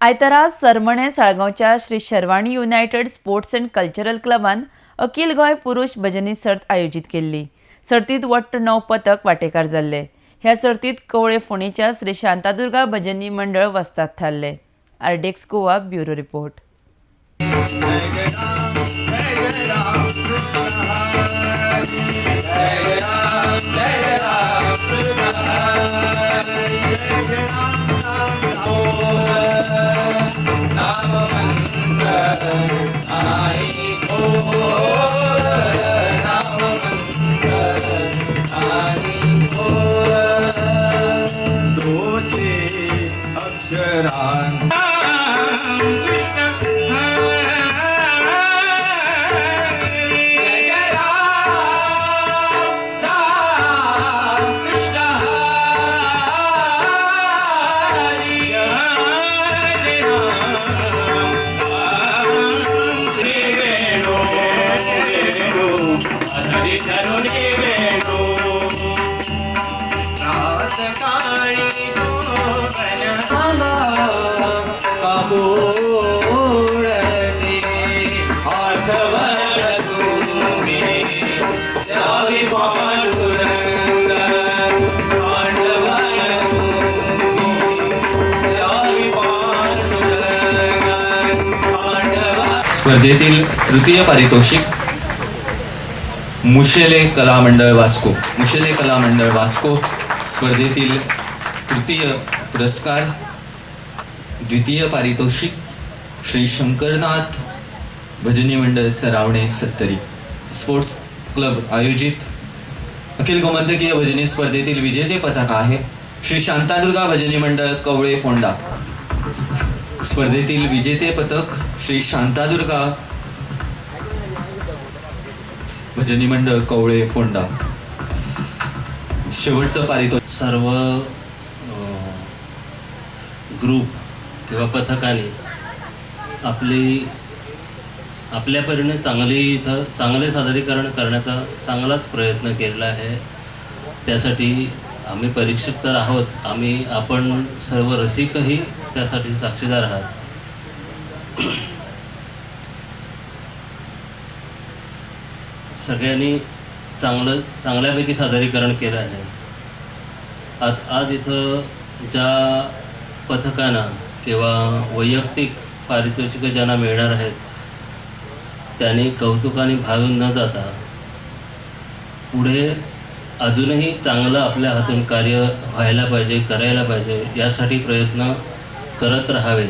आयतारा सरमणे साळगांवच्या Shri Sharvani United Sports and Cultural क्लबान अखिल गोय पुरुष भजनी सर्त आयोजीत केल्ली। सर्तीत वट्ट 9 पथक वांटेकार जाल्ले। ह्या सर्तीत कवळे फोंडेच्या श्री शांतादुर्गा भजनी मंडळ वस्ताद थारले। आरडेक्स गोवा ब्युरो रिपोर्ट। स्पर्धेतील तृतीय पारितोषिक मुशेले कला मंडळ वास्को स्पर्धेतील तृतीय पुरस्कार, द्वितीय पारितोषिक श्री शंकरनाथ भजनी मंडळ सरावणे सत्तरी स्पोर्ट्स क्लब आयोजित अखिल गोमंतकीय भजनी स्पर्धेतील विजेते पथक आहे श्री शांतादुर्गा भजनी मंडळ कवळे फोंडा। स्पर्धेतील विजेते पथक श्री शांतादुर्गा भजनी मंडळ कवळे फोंडा। शेवटचं पारितोषिक सर्व ग्रुप किंवा पथकाने आपल्या परीने चांगले सादरीकरण करण्याचा चांगलाच प्रयत्न केलेला आहे। त्यासाठी आम्ही परीक्षक तर आहोत, आपण सर्व रसिकही त्यासाठी साक्षीदार आहात। सगळ्यांनी चांगल्यापैकी सादरीकरण केलं आहे। आज इथं ज्या पथकांना किंवा वैयक्तिक पारितोषिक ज्यांना मिळणार आहेत त्यांनी कौतुकाने भागून न जाता पुढे अजूनही चांगलं आपल्या हातून कार्य व्हायला पाहिजे, करायला पाहिजे, यासाठी प्रयत्न करत राहावे